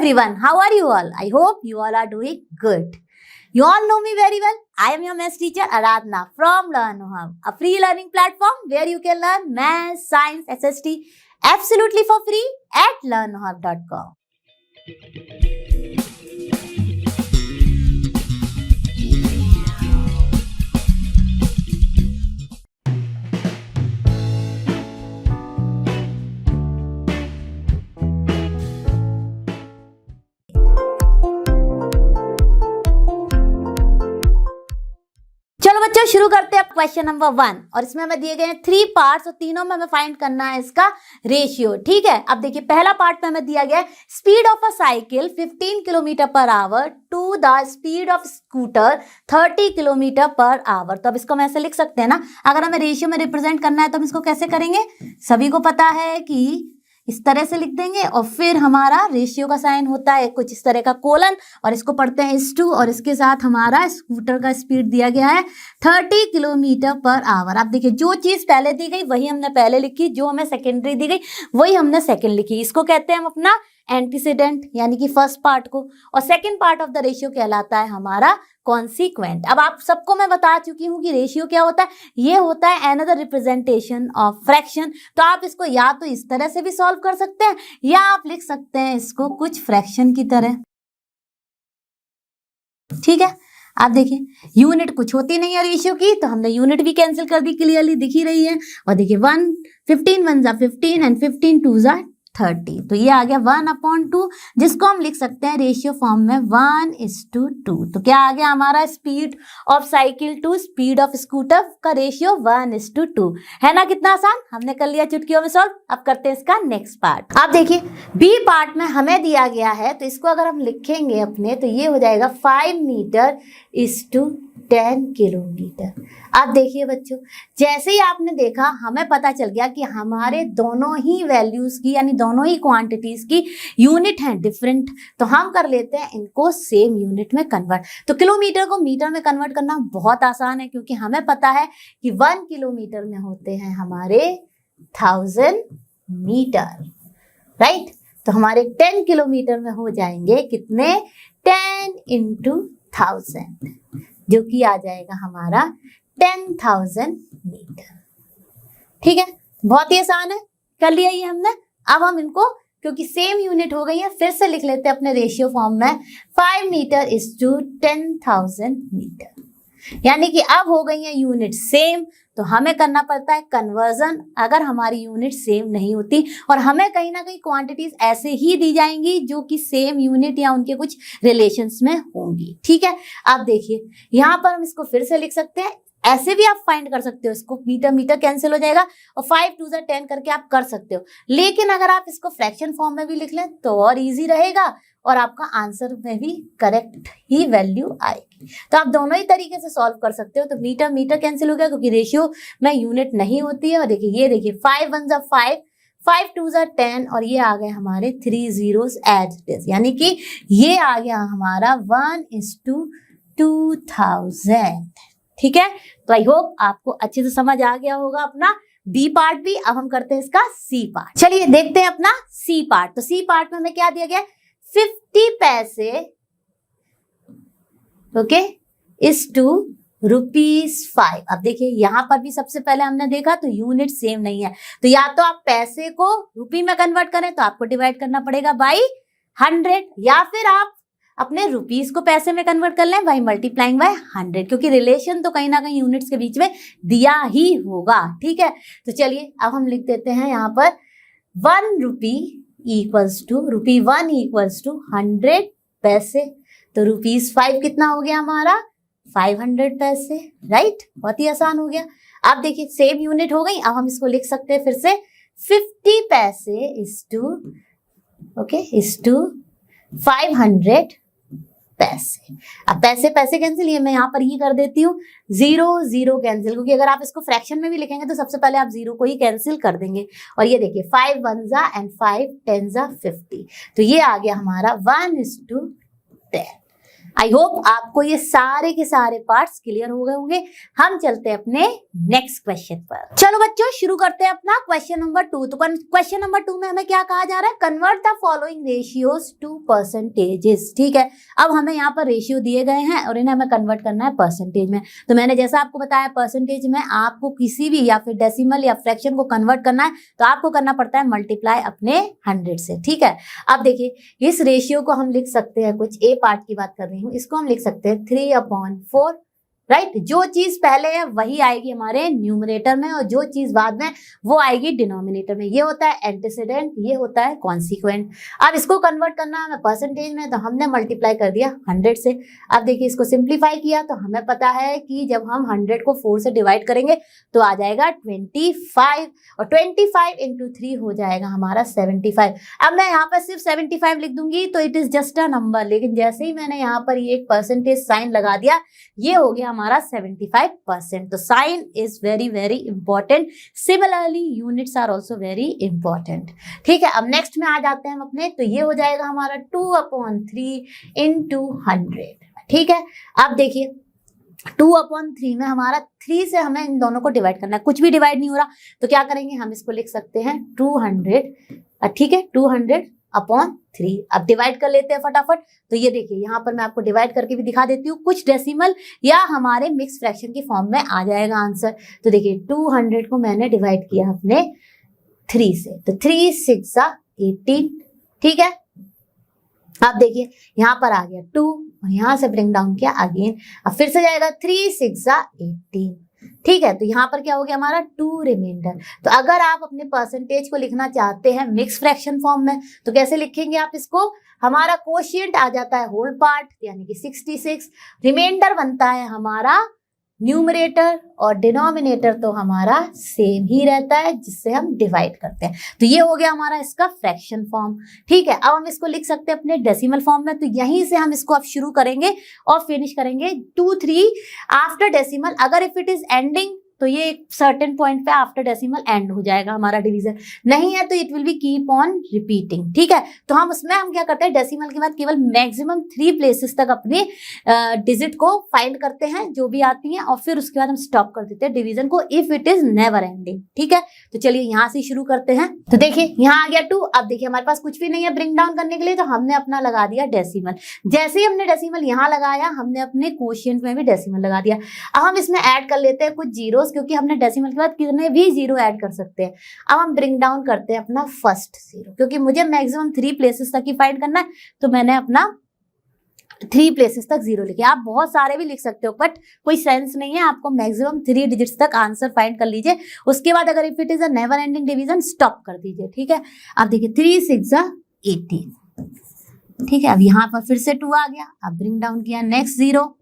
everyone, how are you all? I hope you all are doing good. You all know me very well. I am your maths teacher Aradhana from LearnHub, a free learning platform where you can learn maths, science, SST absolutely for free at learnhub.com. चलो बच्चों शुरू करते हैं question number 1 और इसमें हमें दिए गए हैं 3 पार्ट्स और तीनों में हमें फाइंड करना है इसका रेशियो। ठीक है, अब देखिए पहला पार्ट में हमें दिया गया है speed of a cycle 15 kilometre per hour to the speed of scooter 30 kilometre per hour. तो अब इसको हम ऐसे लिख सकते हैं ना, अगर हमें रेशियो में रिप्रेजेंट करना है तो हम इसको कैसे करेंगे? सभी को पता है कि इस तरह से लिख देंगे और फिर हमारा रेशियो का साइन होता है कुछ इस तरह का कोलन और इसको पढ़ते हैं S2 और इसके साथ हमारा स्कूटर का स्पीड दिया गया है 30 किलोमीटर पर आवर। आप देखिए जो चीज पहले दी गई वही हमने पहले लिखी, जो हमें सेकेंडरी दी गई वही हमने सेकेंड लिखी। इसको कहते हैं हम अपना एंटीसीडेंट यानी कि फर्स्ट पार्ट को, और second part of the ratio कहलाता है हमारा कॉन्सिक्वेंट। अब आप सबको मैं बता चुकी हूँ कि रेशियो क्या होता है, ये होता है अनदर रिप्रेजेंटेशन ऑफ फ्रैक्शन। तो आप इसको या तो इस तरह से भी सॉल्व कर सकते हैं या आप लिख सकते हैं इसको कुछ फ्रैक्शन की तरह। ठीक है, आप देखिए यूनिट कुछ होती नहीं है रेशियो की, तो हमने यूनिट भी कैंसिल कर दी, क्लियरली दिख ही रही है। और देखिए 15 1 जा 15 एंड 15 2 जा 30, तो ये आ गया 1/2, जिसको हम लिख सकते हैं रेशियो फॉर्म में 1:2। तो क्या आ गया हमारा speed of cycle to speed of scooter का रेशियो 1:2 है ना। कितना आसान, हमने कर लिया चुटकियों में सॉल्व। अब करते हैं इसका नेक्स्ट पार्ट। आप देखिए बी पार्ट में हमें दिया गया है, तो इसको अगर हम लिखेंगे अपने तो ये हो जाएगा 5 मीटर इज टू 10 किलोमीटर। आप देखिए बच्चों, जैसे ही आपने देखा हमें पता चल गया कि हमारे दोनों ही वैल्यूज की यानी दोनों ही क्वांटिटीज की यूनिट हैं डिफरेंट, तो हम कर लेते हैं इनको सेम यूनिट में कन्वर्ट। तो किलोमीटर को मीटर में कन्वर्ट करना बहुत आसान है, क्योंकि हमें पता है कि 1 किलोमीटर में होते हैं हमारे 1000 मीटर, राइट। तो हमारे 10 किलोमीटर में हो जाएंगे कितने? 10 × 1000, जो कि आ जाएगा हमारा 10,000 मीटर। ठीक है, बहुत ही आसान है, कर लिया ये हमने। अब हम इनको क्योंकि सेम यूनिट हो गई है फिर से लिख लेते हैं अपने रेशियो फॉर्म में 5 मीटर इज टू 10,000 मीटर, यानी कि अब हो गई है यूनिट सेम। तो हमें करना पड़ता है कन्वर्जन अगर हमारी यूनिट सेम नहीं होती, और हमें कहीं ना कहीं क्वांटिटीज ऐसे ही दी जाएंगी जो कि सेम यूनिट या उनके कुछ रिलेशंस में होंगी। ठीक है, आप देखिए यहाँ पर हम इसको फिर से लिख सकते हैं, ऐसे भी आप फाइंड कर सकते हो इसको, मीटर मीटर कैंसिल हो जाएगा और 5 2 10 करके आप कर सकते हो। लेकिन अगर आप इसको फ्रैक्शन फॉर्म में भी लिख लें तो और इजी रहेगा और आपका आंसर में भी करेक्ट ही वैल्यू आएगी। तो आप दोनों ही तरीके से सॉल्व कर सकते हो। तो मीटर मीटर कैंसिल हो गया क्योंकि रेशियो में यूनिट नहीं होती है। और देखिए ये देखिए 5 1 जा 5, 5 2 जा 10 और ये आ गए हमारे 3 zeros एज इट इज, यानी कि ये आ गया हमारा 1:2000। ठीक है, तो आई होप आपको अच्छे से समझ आ गया होगा अपना बी पार्ट भी। अब हम करते हैं इसका सी पार्ट। चलिए देखते हैं अपना सी पार्ट। तो सी पार्ट में हमें क्या दिया गया? 50 पैसे ओके इज टू ₹5। अब देखिए यहाँ पर भी सबसे पहले हमने देखा तो यूनिट सेम नहीं है, तो या तो आप पैसे को रुपी में कन्वर्ट करें तो आपको डिवाइड करना पड़ेगा बाई 100, या फिर आप अपने रुपीस को पैसे में कन्वर्ट कर लें बाई मल्टीप्लाइंग बाय 100, क्योंकि रिलेशन तो कहीं ना कहीं यूनिट्स के बीच में दिया ही होगा। ठीक है, तो चलिए अब हम लिख देते हैं यहाँ पर 1 रुपी इक्वल्स टू ₹1 इक्वल्स टू 100 पैसे। तो ₹5 कितना हो गया हमारा? 500 पैसे, राइट। बहुत ही आसान हो गया। अब देखिए सेम यूनिट हो गई। अब हम इसको लिख सकते हैं फिर से 50 पैसे इज टू 500 पैसे। अब पैसे पैसे कैंसिल, ये मैं यहाँ पर ही कर देती हूँ 0 0 कैंसिल, क्योंकि अगर आप इसको फ्रैक्शन में भी लिखेंगे तो सबसे पहले आप 0 को ही कैंसिल कर देंगे। और ये देखिए 5 1 जा एंड 5 10 जा 50, तो ये आ गया हमारा 1:10। आई होप आपको ये सारे के सारे पार्ट्स क्लियर हो गए होंगे। हम चलते हैं अपने नेक्स्ट क्वेश्चन पर। चलो बच्चों शुरू करते हैं अपना क्वेश्चन नंबर 2। तो क्वेश्चन नंबर 2 में हमें क्या कहा जा रहा है, convert the following ratios to percentages. ठीक है, अब हमें यहाँ पर रेशियो दिए गए हैं और इन्हें हमें कन्वर्ट करना है परसेंटेज में। तो मैंने जैसा आपको बताया परसेंटेज में आपको किसी भी या फिर डेसिमल या फ्रैक्शन को कन्वर्ट करना है तो आपको करना पड़ता है मल्टीप्लाई अपने 100 से। ठीक है, अब देखिए इस रेशियो को हम लिख सकते हैं, कुछ ए पार्ट की बात कर रही हूँ, इसको हम लिख सकते हैं 3/4, राइट। जो चीज पहले है वही आएगी हमारे न्यूमरेटर में और जो चीज बाद में वो आएगी डिनोमिनेटर में। ये होता है एंटीसीडेंट, ये होता है कॉन्सिक्वेंट। अब इसको कन्वर्ट करना है हमें परसेंटेज में, तो हमने मल्टीप्लाई कर दिया 100 से। अब देखिए इसको सिंप्लीफाई किया तो हमें पता है कि जब हम 100 को 4 से डिवाइड करेंगे तो आ जाएगा 25 और 25 इंटू 3 हो जाएगा हमारा 75। अब मैं यहाँ पर सिर्फ 75 लिख दूंगी तो it is just a number, लेकिन जैसे ही मैंने यहाँ पर ये एक परसेंटेज साइन लगा दिया ये हो गया हमारा 75%। तो sign is very very important. Similarly units are also very important. ठीक है, अब नेक्स्ट में आ जाते हैं हम अपने, तो ये हो जाएगा हमारा 2/3 इंटू 100। ठीक है, अब देखिए 2/3 में हमारा 3 से हमें इन दोनों को डिवाइड करना है, कुछ भी डिवाइड नहीं हो रहा तो क्या करेंगे हम इसको लिख सकते हैं 200। ठीक है, 200/3। अब डिवाइड कर लेते हैं फटाफट। तो ये देखिए यहाँ पर मैं आपको डिवाइड करके भी दिखा देती हूँ, कुछ डेसिमल या हमारे मिक्स फ्रैक्शन की फॉर्म में आ जाएगा आंसर। तो देखिए 200 को मैंने डिवाइड किया अपने 3 से, तो 3 6 18। ठीक है, अब देखिए यहाँ पर आ गया 2 और यहाँ से ब्रिंग डाउन किया अगेन, अब फिर से जाएगा 3 6 18। ठीक है, तो यहाँ पर क्या हो गया हमारा 2 रिमाइंडर। तो अगर आप अपने परसेंटेज को लिखना चाहते हैं मिक्स फ्रैक्शन फॉर्म में तो कैसे लिखेंगे आप इसको, हमारा कोशिएंट आ जाता है होल पार्ट यानी कि 66, रिमाइंडर बनता है हमारा न्यूमरेटर और डिनोमिनेटर तो हमारा सेम ही रहता है जिससे हम डिवाइड करते हैं। तो ये हो गया हमारा इसका फ्रैक्शन फॉर्म। ठीक है, अब हम इसको लिख सकते हैं अपने डेसिमल फॉर्म में, तो यहीं से हम इसको अब शुरू करेंगे और फिनिश करेंगे 2 3 आफ्टर डेसिमल। अगर इफ इट इज एंडिंग तो ये एक सर्टेन पॉइंट पे आफ्टर डेसिमल एंड हो जाएगा हमारा डिवीजन, नहीं है तो it will be keep on repeating. ठीक है, तो हम उसमें हम क्या करते हैं डेसिमल के बाद केवल मैक्सिमम 3 प्लेसेस तक अपने डिजिट को फाइंड करते हैं जो भी आती हैं और फिर उसके बाद हम स्टॉप कर देते हैं डिवीजन को if it is never ending. ठीक है, तो चलिए यहाँ से शुरू करते हैं। तो देखिए यहाँ आ गया 2। अब देखिए हमारे पास कुछ भी नहीं है ब्रिंग डाउन करने के लिए, तो हमने अपना लगा दिया डेसिमल। जैसे ही हमने डेसिमल यहाँ लगाया हमने अपने कोशिएंट में भी डेसिमल लगा दिया। अब हम इसमें ऐड कर लेते हैं कुछ जीरो, क्योंकि हमने डेसिमल के बाद कितने भी जीरो ऐड कर सकते हैं। अब हम ब्रिंग डाउन करते हैं अपना फर्स्ट जीरो, क्योंकि मुझे मैक्सिमम 3 प्लेसेस तक ही फाइंड करना है तो मैंने अपना 3 प्लेसेस तक जीरो लिखे। आप बहुत सारे भी लिख सकते हो बट कोई सेंस नहीं है, आपको मैक्सिमम 3 डिजिट्स तक आंसर फाइंड कर लीजिए। उसके बाद अगर if it is a never ending division stop कर दीजिए। ठीक है, अब देखिए 3 6 18। ठीक है, अब यहाँ पर फिर से 2 आ गया, अब ब्रिंग डाउन किया नेक्स्ट जीरो,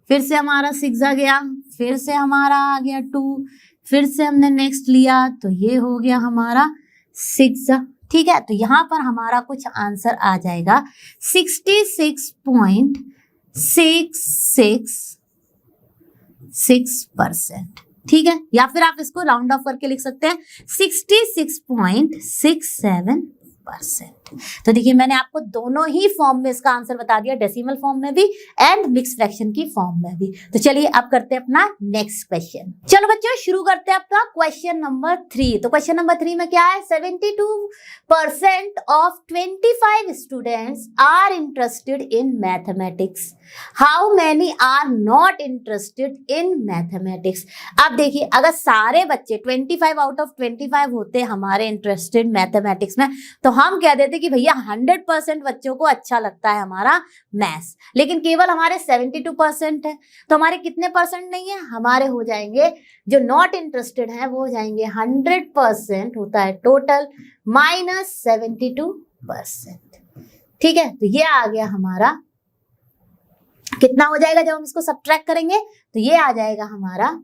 फिर से हमारा 6 आ गया, फिर से हमारा आ गया 2, फिर से हमने नेक्स्ट लिया तो ये हो गया हमारा 6। ठीक है, तो यहाँ पर हमारा कुछ आंसर आ जाएगा 66.666%। ठीक है, या फिर आप इसको राउंड ऑफ करके लिख सकते हैं 66.67%। तो देखिए मैंने आपको दोनों ही फॉर्म में इसका आंसर बता दिया, डेसिमल फॉर्म में भी एंड मिक्स फ्रैक्शन की फॉर्म में भी। तो चलिए अब करते हैं अपना नेक्स्ट क्वेश्चन। चलो बच्चों शुरू करते हैं अपना क्वेश्चन नंबर 3। तो क्वेश्चन नंबर 3 में क्या है, 72% of 25 students are interested in mathematics, how many are not interested in mathematics. अब देखिए अगर सारे बच्चे 25 आउट ऑफ 25 होते हमारे इंटरेस्टेड मैथमेटिक्स में तो हम कह देते कि भैया 100% बच्चों को अच्छा लगता है हमारा मैथ्स, लेकिन केवल हमारे 72% है। तो हमारे कितने परसेंट नहीं है, हमारे हो जाएंगे जो नॉट इंटरेस्टेड हैं वो हो जाएंगे 100% होता है टोटल माइनस 72%। ठीक है, तो ये आ गया हमारा, कितना हो जाएगा जब हम इसको सब्ट्रैक्ट करेंगे तो ये आ जाएगा हमारा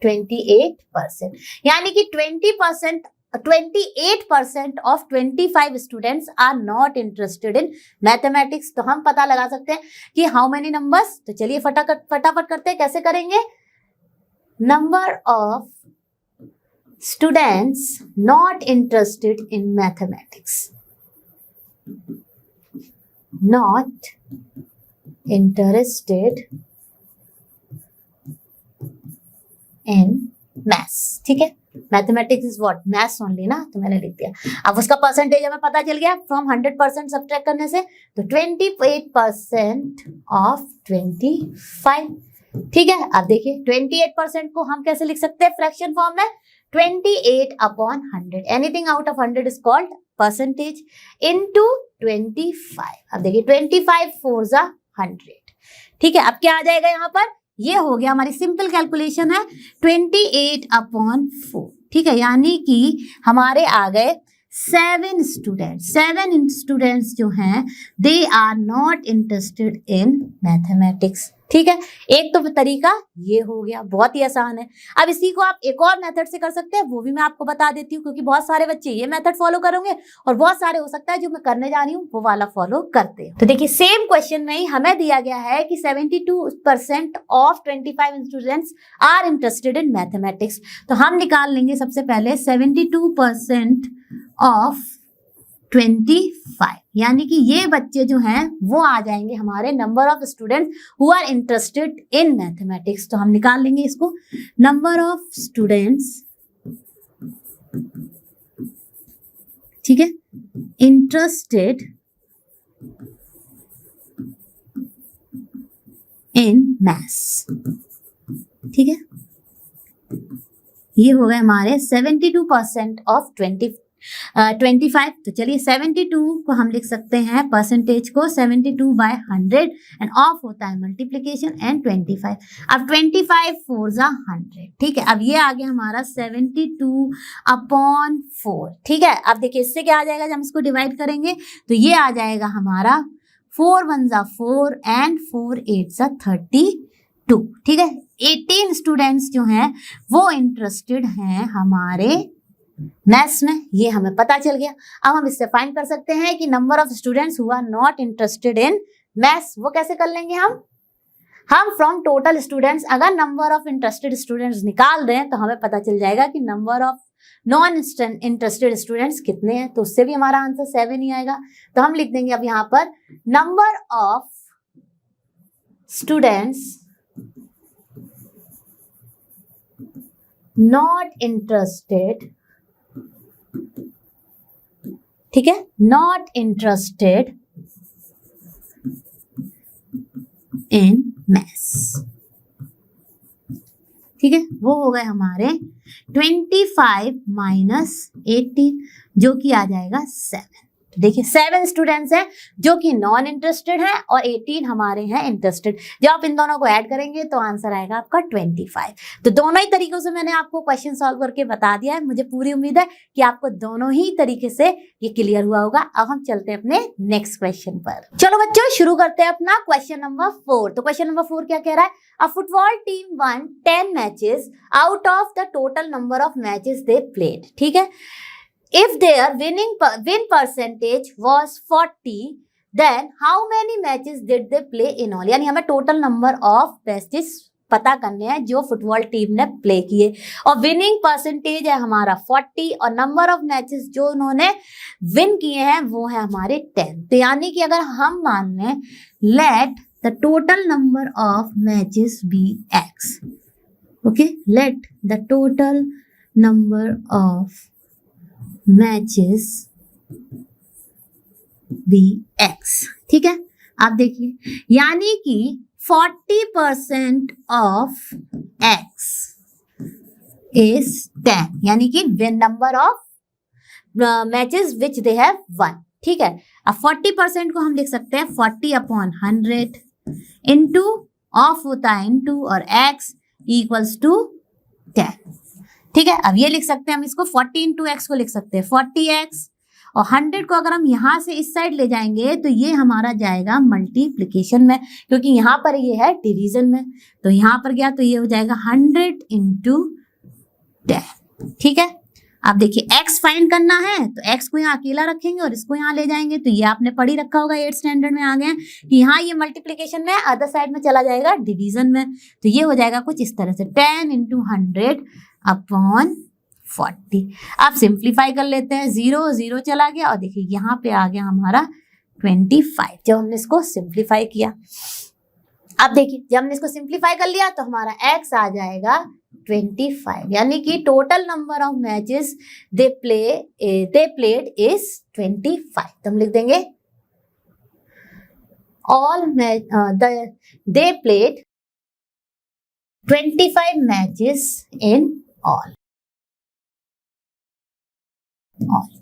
28%, यानी कि 28% of 25 students are not interested in mathematics. तो हम पता लगा सकते हैं कि हाउ मेनी नंबर्स, तो चलिए फटाफट करते हैं। कैसे करेंगे, number of students not interested in mathematics not interested in maths, ठीक है, mathematics is what, maths only ना, तो मैंने लिख दिया। अब उसका परसेंटेज हमें पता चल गया फ्रॉम 100% सब्ट्रैक्ट करने से, तो 28% ऑफ 25, ठीक है। अब देखिए 28% को हम कैसे लिख सकते हैं फ्रैक्शन फॉर्म में, 28/100, anything out of 100 is called percentage, into 25। अब देखिए 25 4 जा 100, ठीक है। अब क्या आ जाएगा यहाँ पर, ये हो गया हमारी सिंपल कैलकुलेशन है 28/4, ठीक है, यानी कि हमारे आ गए 7 स्टूडेंट्स जो हैं they are not interested in mathematics, ठीक है। एक तो तरीका ये हो गया, बहुत ही आसान है। अब इसी को आप एक और मेथड से कर सकते हैं, वो भी मैं आपको बता देती हूँ, क्योंकि बहुत सारे बच्चे ये मेथड फॉलो करेंगे और बहुत सारे हो सकता है जो मैं करने जा रही हूँ वो वाला फॉलो करते हैं। तो देखिए सेम क्वेश्चन में ही हमें दिया गया है कि 72% of 25 students are interested in mathematics, तो हम निकाल लेंगे सबसे पहले 72% ऑफ 25, यानी कि ये बच्चे जो हैं वो आ जाएंगे हमारे number of students who are interested in mathematics. तो हम निकाल लेंगे इसको, नंबर ऑफ स्टूडेंट्स, ठीक है, इंटरेस्टेड इन मैथ्स, ठीक है। ये हो गए हमारे 72% ऑफ 25। तो चलिए 72 को हम लिख सकते हैं परसेंटेज को 72/100 एंड ऑफ होता है मल्टीप्लीकेशन एंड 25। अब 25 4 जा 100, ठीक है। अब ये आ गया हमारा 72/4, ठीक है। अब देखिए इससे क्या आ जाएगा, जब हम इसको डिवाइड करेंगे तो ये आ जाएगा हमारा 4 1 जा 4 एंड 4 8 जा 32, ठीक है। 18 स्टूडेंट्स जो हैं वो इंटरेस्टेड हैं हमारे मैथ्स में, ये हमें पता चल गया। अब हम इससे फाइंड कर सकते हैं कि number of students who are not interested in maths, वो कैसे कर लेंगे हम फ्रॉम टोटल स्टूडेंट्स अगर नंबर ऑफ इंटरेस्टेड स्टूडेंट्स निकाल दें तो हमें पता चल जाएगा कि number of non interested students कितने हैं, तो उससे भी हमारा आंसर 7 ही आएगा। तो हम लिख देंगे अब यहाँ पर number of students not interested, ठीक है, नॉट इंटरेस्टेड इन मैथ्स, ठीक है, वो हो गए हमारे 25 - 18 जो कि आ जाएगा 7। तो देखिए 7 स्टूडेंट्स हैं जो कि नॉन इंटरेस्टेड हैं और 18 हमारे हैं इंटरेस्टेड। जब आप इन दोनों को ऐड करेंगे तो आंसर आएगा आपका 25। तो दोनों ही तरीकों से मैंने आपको क्वेश्चन सॉल्व करके बता दिया है। मुझे पूरी उम्मीद है कि आपको दोनों ही तरीके से ये क्लियर हुआ होगा। अब हम चलते हैं अपने नेक्स्ट क्वेश्चन पर। चलो बच्चों शुरू करते हैं अपना क्वेश्चन नंबर 4। तो क्वेश्चन नंबर 4 क्या कह रहा है, अ football team one 10 matches out of the total number of matches they played, ठीक है। If their win percentage was 40, then how many matches did they play in all? यानी हमें total number of matches पता करने हैं जो football team ने play किए, और विनिंग परसेंटेज है हमारा 40 और नंबर ऑफ मैचेस जो उन्होंने विन किए हैं वो है हमारे 10। तो यानी कि अगर हम मान लें let the total number of matches be x, okay, let the total number of matches be x, ठीक है। आप देखिए यानी कि 40% ऑफ x इज 10, यानी कि number of matches which they have one, ठीक है। अब 40% को हम लिख सकते हैं 40/100 इंटू ऑफ होता है इंटू और x इक्वल्स टू 10, ठीक है। अब ये लिख सकते हैं हम इसको 40 इंटू x को लिख सकते हैं 40x, और 100 को अगर हम यहाँ से इस साइड ले जाएंगे तो ये हमारा जाएगा मल्टीप्लिकेशन में, क्योंकि यहाँ पर ये है डिवीजन में। तो यहाँ पर गया तो ये हो जाएगा 100 इंटू 10, ठीक है। अब देखिए x फाइंड करना है तो x को यहाँ अकेला रखेंगे और इसको यहाँ ले जाएंगे। तो ये आपने पढ़ ही रखा होगा 8th स्टैंडर्ड में आ गए कि यहाँ ये मल्टीप्लिकेशन में अदर साइड में चला जाएगा डिवीजन में। तो ये हो जाएगा कुछ इस तरह से 10 इंटू 100/40। अब सिंप्लीफाई कर लेते हैं, 0 0 चला गया और देखिए यहाँ पे आ गया हमारा 25। जब हमने इसको सिंप्लीफाई किया, अब देखिए जब हमने इसको सिंप्लीफाई कर लिया तो हमारा x आ जाएगा 25, यानी कि total number of matches they played is 25। तो हम लिख देंगे they played 25 matches in all।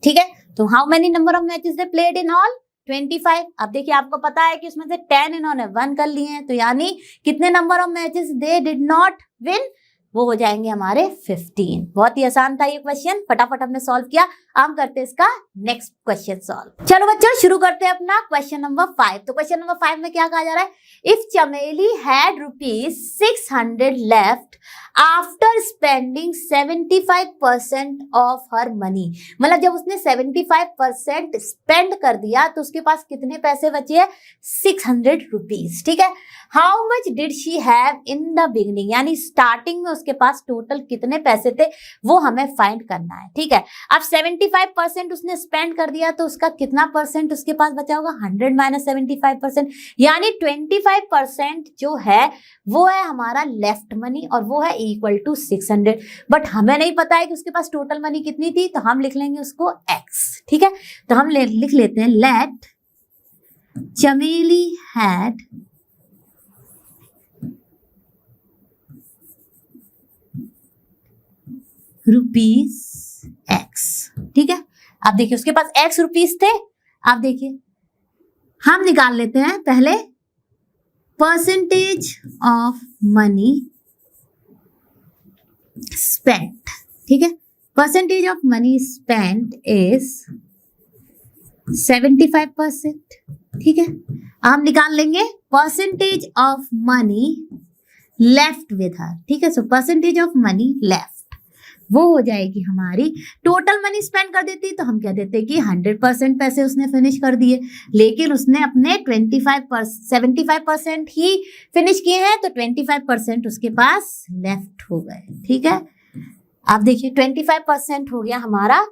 ठीक है, तो how many number of matches they played in all 25। अब देखिए आपको पता है कि उसमें से 10 इन्होंने 1 कर लिए हैं, तो यानी कितने number of matches they did not win, वो हो जाएंगे हमारे 15। बहुत ही आसान था ये क्वेश्चन, फटाफट हमने सॉल्व किया। हम करते हैं इसका नेक्स्ट क्वेश्चन सॉल्व। चलो बच्चों शुरू करते हैं अपना क्वेश्चन नंबर 5। तो क्वेश्चन नंबर 5 में क्या कहा जा रहा है, इफ चमेली had ₹600 left after spending 75% of her money, मतलब जब उसने 75% स्पेंड कर दिया तो उसके पास कितने पैसे बचे हैं, ₹600। ठीक है, how much did she have in the beginning, यानी स्टार्टिंग में उसके पास टोटल कितने पैसे थे वो हमें फाइंड करना है। ठीक है, अब 75% उसने स्पेंड कर दिया तो उसका कितना परसेंट उसके पास बचा होगा, 100 माइनस 75%, यानी 25% जो है वो है हमारा लेफ्ट मनी और वो है इक्वल टू 600। बट हमें नहीं पता है कि उसके पास टोटल मनी कितनी थी, तो हम लिख लेंगे उसको x। ठीक है, तो हम लिख लेते हैं लेट चमेली हैड ₹x। ठीक है, अब देखिए उसके पास x रुपीस थे। अब देखिए हम निकाल लेते हैं पहले परसेंटेज ऑफ मनी स्पेंट। ठीक है, percentage of money spent is 75%। ठीक है, हम निकाल लेंगे percentage of money left with her. ठीक है, so percentage of money left वो हो जाएगी हमारी, टोटल मनी स्पेंड कर देती तो हम कह देते कि 100% पैसे उसने फिनिश कर दिए, लेकिन उसने अपने 75% ही फिनिश किए हैं, तो 25% उसके पास लेफ्ट हो गए। ठीक है, अब देखिए 25% हो गया हमारा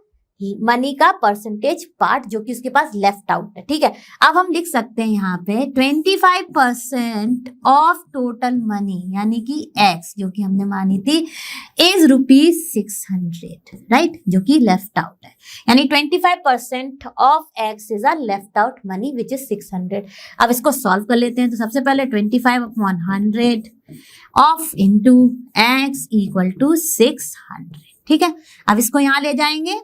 मनी का परसेंटेज पार्ट जो कि उसके पास लेफ्ट आउट है। ठीक है, अब हम लिख सकते हैं यहाँ पे 25% ऑफ टोटल मनी, यानी कि x जो कि हमने मानी थी इज ₹600, राइट, जो कि लेफ्ट आउट है, यानी 25% of x is a left out money which is 600। अब इसको सॉल्व कर लेते हैं, तो सबसे पहले 25/100 of into x equal to 600। ठीक है, अब इसको यहाँ ले जाएंगे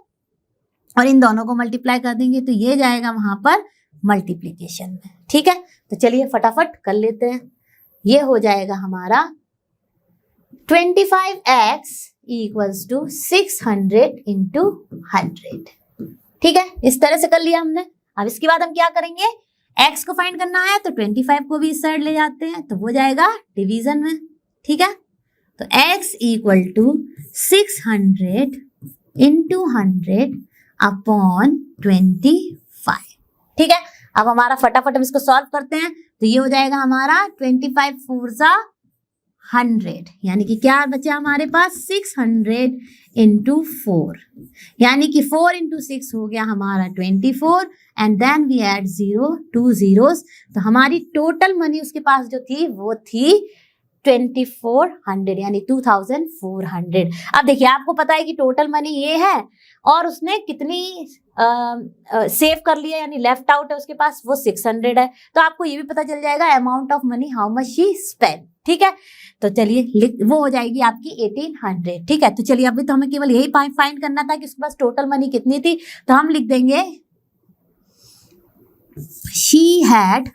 और इन दोनों को मल्टीप्लाई कर देंगे तो ये जाएगा वहां पर मल्टीप्लीकेशन में। ठीक है, तो चलिए फटाफट कर लेते हैं, ये हो जाएगा हमारा 25x इक्वल्स टू 600 इंटू 100। ठीक है, इस तरह से कर लिया हमने। अब इसके बाद हम क्या करेंगे, x को फाइंड करना है तो 25 को भी इस साइड ले जाते हैं तो वो जाएगा डिवीजन में। ठीक है, तो x equal to 600 into 100 upon 25। ठीक है, अब हमारा फटाफट हम इसको सॉल्व करते हैं, तो ये हो जाएगा हमारा 25 4 100, यानी कि क्या बचा हमारे पास 600 इंटू 4, यानी कि 4 इंटू 6 हो गया हमारा 24 and then we add 2 zeros, तो हमारी टोटल मनी उसके पास जो थी वो थी 2400, यानी 2400। अब देखिए आपको पता है कि टोटल मनी ये है और उसने कितनी सेव कर लिया, यानी लेफ्ट आउट है उसके पास वो 600 है, तो आपको ये भी पता चल जाएगा amount of money how much she spend. ठीक है, तो चलिए वो हो जाएगी आपकी 1800। ठीक है, तो चलिए अभी तो हमें केवल यही फाइंड करना था कि उसके पास टोटल मनी कितनी थी, तो हम लिख देंगे she had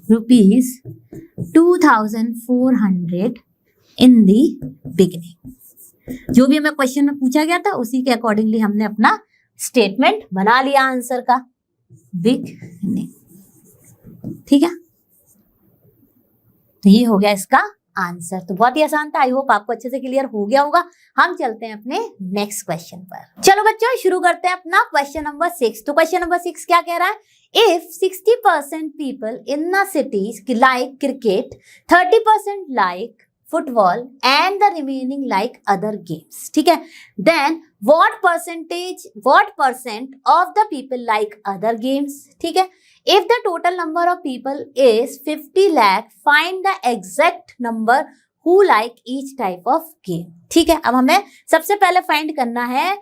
₹2400 in the beginning. जो भी हमें क्वेश्चन में पूछा गया था उसी के अकॉर्डिंगली हमने अपना स्टेटमेंट बना लिया आंसर का, बिगिनिंग। ठीक है, तो ये हो गया इसका आंसर। तो बहुत ही आसान था, आई होप आपको अच्छे से क्लियर हो गया होगा। हम चलते हैं अपने नेक्स्ट क्वेश्चन पर। चलो बच्चों शुरू करते हैं अपना क्वेश्चन नंबर 6। तो क्वेश्चन नंबर 6 क्या कह रहा है, if 60% people in a city like cricket, 30% like football and the remaining like other games. ठीक है. Then what percent of the people like other games. ठीक है. If the total number of people is 50 lakh, find the exact number who like each type of game. ठीक है. अब हमें सबसे पहले फाइंड करना है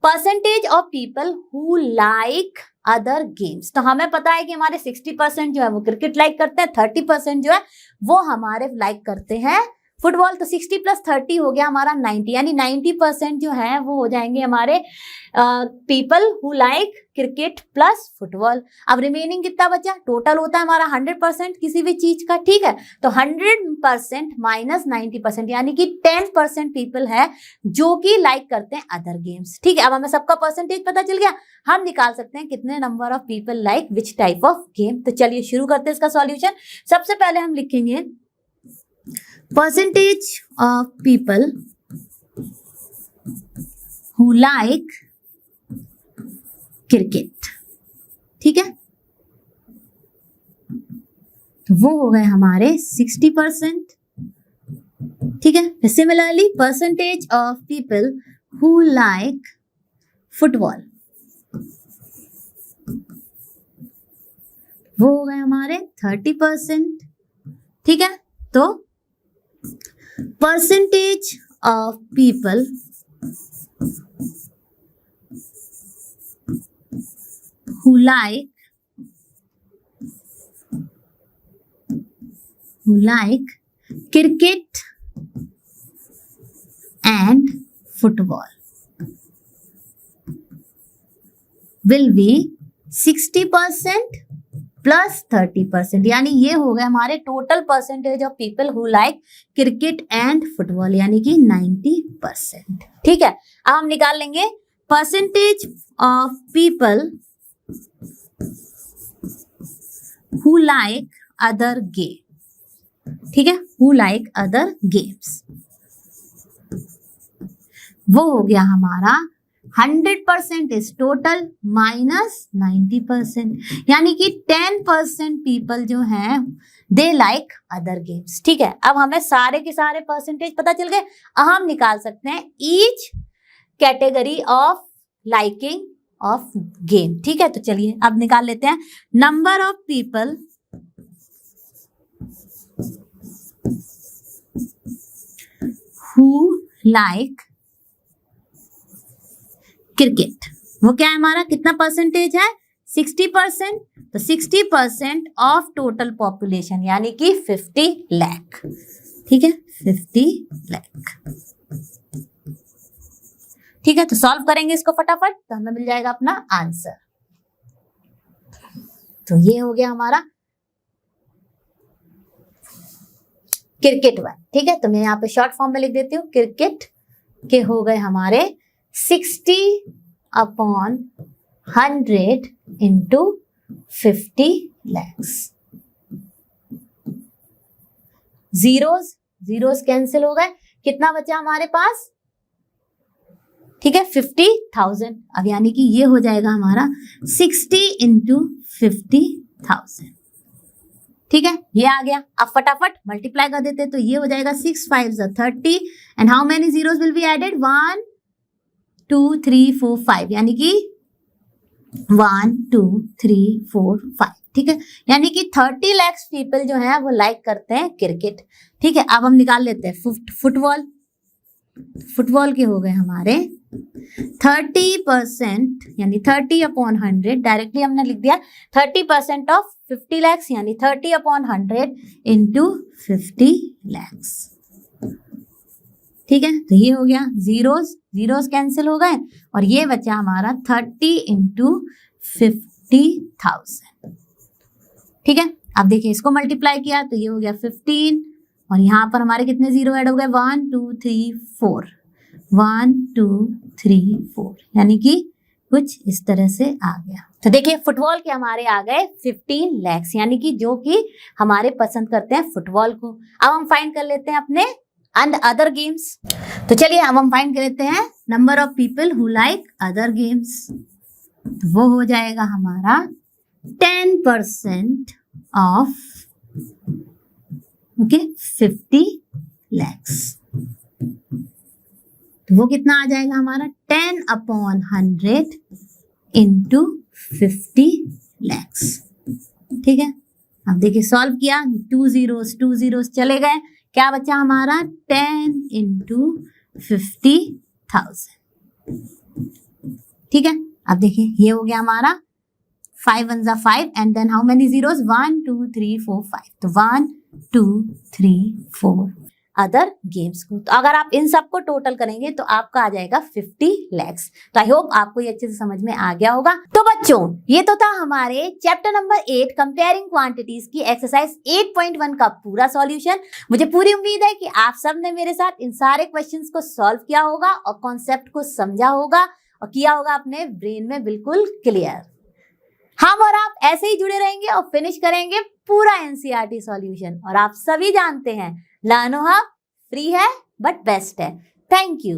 percentage of people who like other games. तो हमें पता है कि हमारे 60% जो है वो क्रिकेट लाइक करते हैं, 30% जो है वो हमारे लाइक करते हैं फुटबॉल. तो 60 प्लस 30 हो गया हमारा 90, यानी 90% जो है वो हो जाएंगे हमारे people who like cricket plus football. अब रिमेनिंग कितना बचा? टोटल होता है हमारा 100% किसी भी चीज का. ठीक है. तो 100% माइनस 90%, यानी कि 10% पीपल है जो कि लाइक करते हैं अदर गेम्स. ठीक है. अब हमें सबका परसेंटेज पता चल गया. हम निकाल सकते हैं कितने number of people like which type of game. तो चलिए शुरू करते हैं इसका सॉल्यूशन. सबसे पहले हम लिखेंगे percentage of people who like cricket. ठीक है. तो वो हो गए हमारे 60%. ठीक है. Similarly percentage of people who like football, वो हो गए हमारे 30%. ठीक है. तो percentage of people who like cricket and football will be 60% plus 30%, यानी ये हो गया हमारे total percentage of people who like cricket and football, यानी कि 90%. ठीक है. अब हम निकाल लेंगे percentage of people who like other game. ठीक है. हु लाइक अदर गेम्स, वो हो गया हमारा 100% इज टोटल माइनस 90%, यानी कि 10% पीपल जो हैं दे लाइक अदर गेम्स. ठीक है. अब हमें सारे के सारे परसेंटेज पता चल गए. अब हम निकाल सकते हैं each category of liking of game. ठीक है. तो चलिए अब निकाल लेते हैं number of people who like cricket. वो क्या है हमारा, कितना परसेंटेज है? 60%. तो 60% ऑफ टोटल पॉपुलेशन, यानी कि 50 लाख. ठीक है. 50 लाख. ठीक है. तो सॉल्व करेंगे इसको फटाफट, तो हमें मिल जाएगा अपना आंसर. तो ये हो गया हमारा क्रिकेट 1. ठीक है. तो मैं यहाँ पे शॉर्ट फॉर्म में लिख देती हूँ. क्रिकेट के हो गए हमारे 60/100 इंटू 50 lakhs. जीरोस कैंसिल हो गए. कितना बचा हमारे पास? ठीक है. 50,000. अब यानी कि ये हो जाएगा हमारा 60 इंटू 50,000. ठीक है. ये आ गया. अब फटाफट मल्टीप्लाई कर देते, तो ये हो जाएगा 6 5 30. And how many zeros will be added? 1 2 3 4 5, यानी कि 1 2 3 4 5. ठीक है. यानी कि 30 लाख पीपल जो है वो लाइक करते हैं क्रिकेट. ठीक है. अब हम निकाल लेते हैं फुटबॉल. फुटबॉल के हो गए हमारे 30%, यानी 30/100. डायरेक्टली हमने लिख दिया 30% ऑफ 50 lakhs, यानी 30/100 इंटू 50 lakhs. ठीक है. तो ये हो गया जीरोस कैंसिल हो गए, और ये बचा हमारा 30 इंटू 50,000. ठीक है. अब देखिए इसको मल्टीप्लाई किया तो ये हो गया 15, और यहाँ पर हमारे कितने जीरो ऐड हो गए? 1 2 3 4, 1 2 3 4, यानी कि कुछ इस तरह से आ गया. तो देखिए फुटबॉल के हमारे आ गए 15 lakhs, यानी कि जो कि हमारे पसंद करते हैं फुटबॉल को. अब हम फाइंड कर लेते हैं अपने एंड अदर गेम्स. तो चलिए अब हम फाइंड कर लेते हैं number of people who like other games. तो वो हो जाएगा हमारा 10% ऑफ 50 lakhs। तो वो कितना आ जाएगा हमारा 10/100 into 50 lakhs। ठीक है, अब देखिए सॉल्व किया, 2 zeros चले गए, क्या बचा हमारा 10 into 50,000। ठीक है, अब देखिए ये हो गया हमारा 5 1 जा 5 and then how many zeros 1 2 3 4 5, तो 1 2 3 4 अदर गेम्स को। तो अगर आप इन सबको टोटल करेंगे तो आपका आ जाएगा 50 lakhs। तो आई होप आपको ये अच्छे से समझ में आ गया होगा। तो बच्चों ये तो था हमारे चैप्टर नंबर 8 कंपेयरिंग क्वांटिटीज की एक्सरसाइज 8.1 का पूरा सॉल्यूशन। मुझे पूरी उम्मीद है कि आप सब ने मेरे साथ इन सारे क्वेश्चंस को सॉल्व किया होगा और कॉन्सेप्ट को समझा होगा और किया होगा अपने ब्रेन में बिल्कुल क्लियर। हम और आप ऐसे ही जुड़े रहेंगे और फिनिश करेंगे पूरा एनसीईआरटी सॉल्यूशन। और आप सभी जानते हैं नानो हब फ्री है बट बेस्ट है। Thank you.